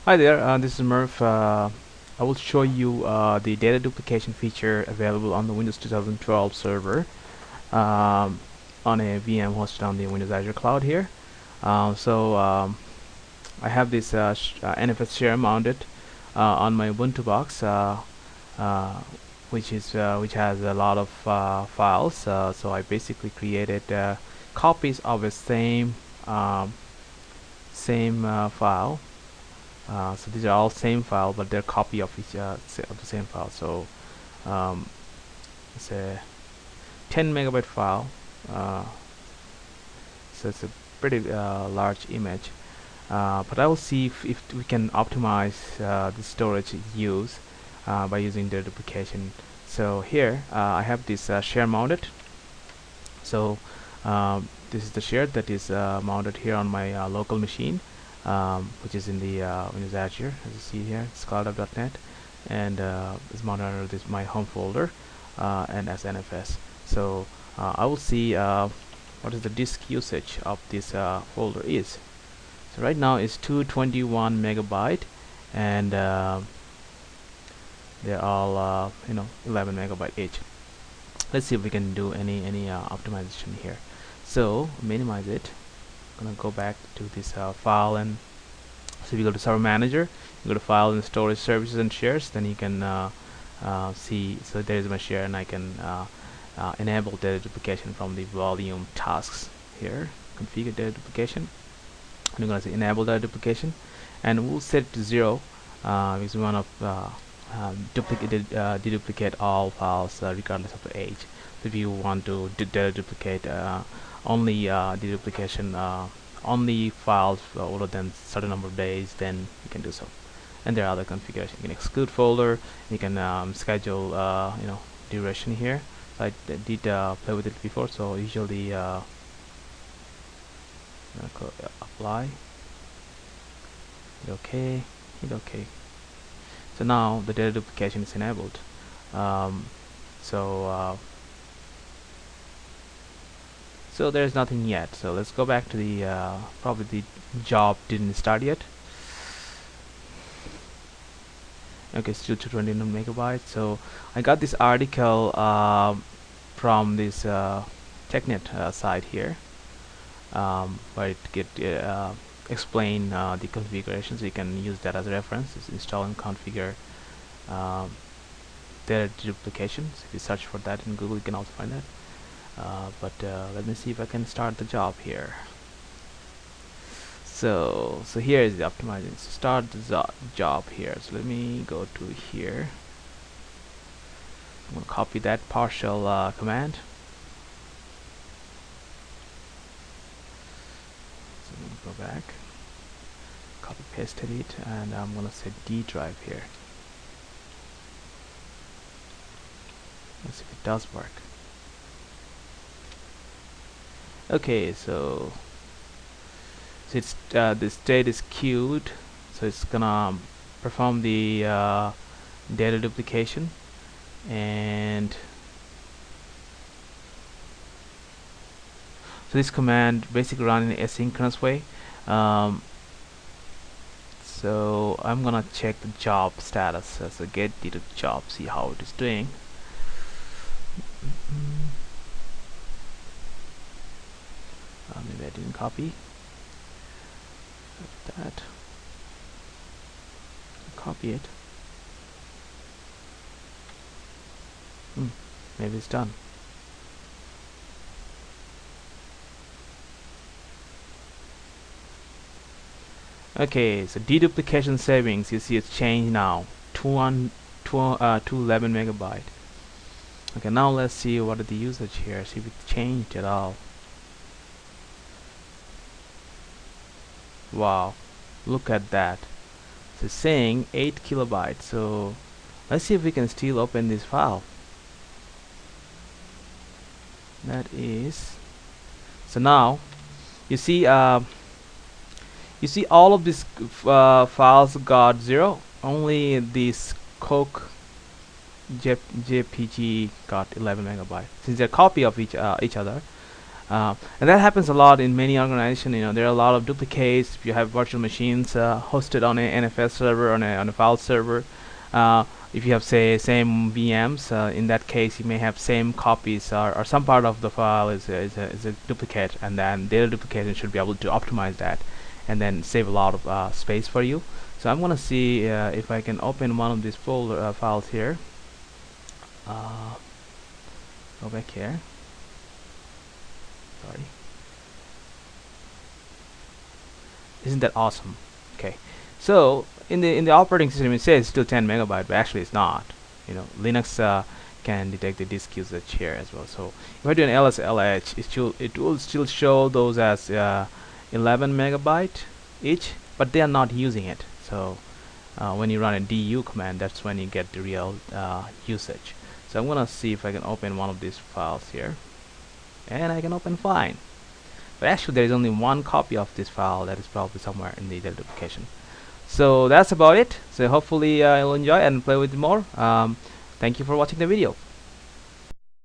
Hi there, this is Murph. I will show you the data duplication feature available on the Windows 2012 server on a VM hosted on the Windows Azure cloud here. I have this NFS share mounted on my Ubuntu box, uh, which has a lot of files. So I basically created copies of the same file. So these are all same file, but they're copy of each of the same file. So um, it's a 10 megabyte file. Uh, so it's a pretty large image. But I will see if we can optimize the storage use by using the duplication. So here I have this share mounted. So this is the share that is mounted here on my local machine, which is in the Windows Azure, as you see here, scholar.net, and is mounted under this my home folder and as NFS. So I will see what is the disk usage of this folder is. So right now it's 221 megabyte, and they're all 11 megabyte each. Let's see if we can do any optimization here. So minimize it. I'm gonna go back to this file, and so if you go to Server Manager, you go to File and Storage Services and Shares, then you can see. So there is my share, and I can enable data duplication from the volume tasks here. Configure data duplication. And I'm gonna say enable data duplication, and we'll set it to 0 because we want to deduplicate all files regardless of the age. So if you want to data duplicate only deduplication only files older than certain number of days, then you can do so. And there are other configurations. You can exclude folder. You can schedule duration here. I did play with it before, so usually apply, hit OK, hit OK. So now the data duplication is enabled. So there's nothing yet. So let's go back to the probably the job didn't start yet. Okay, still 229 megabytes. So I got this article from this TechNet site here, where it get explain the configuration, so you can use that as a reference. It's install and configure data duplication. So if you search for that in Google, you can also find that. But let me see if I can start the job here. So here is the optimizing. So start the job here. So let me go to here. I'm going to copy that partial command. So I'm going to go back, copy pasted it, and I'm going to say D drive here. Let's see if it does work. Okay, so it's the state is queued, so it's gonna perform the data duplication, and so this command basically run in asynchronous way. So I'm gonna check the job status. So get the job, see how it is doing. Maybe I didn't copy that. Copy it. Maybe it's done. Okay, so deduplication savings, you see it's changed now. 211 megabyte. Okay, now let's see what is the usage here. See if it changed at all. Wow, look at that. So it's saying 8 kilobytes. So let's see if we can still open this file. That is, so now you see all of these files got 0. Only this Coke JPG got 11 megabytes. Since they're a copy of each other, And that happens a lot in many organizations. There are a lot of duplicates. If you have virtual machines hosted on a NFS server, on a file server, if you have, say, same VMs, in that case you may have same copies, or some part of the file is a duplicate, and then data duplication should be able to optimize that and then save a lot of space for you. So I'm gonna see if I can open one of these folder files here. Go back here. Sorry. Isn't that awesome? Okay, so in the operating system it says it's still 10 megabyte, but actually it's not. Linux can detect the disk usage here as well. So if I do an LSLH, it will still show those as 11 megabyte each, but they are not using it. So when you run a du command, that's when you get the real usage. So I'm gonna see if I can open one of these files here, and I can open fine. But actually there is only one copy of this file that is probably somewhere in the Deduplication. So that's about it. So hopefully you'll enjoy and play with it more. Thank you for watching the video.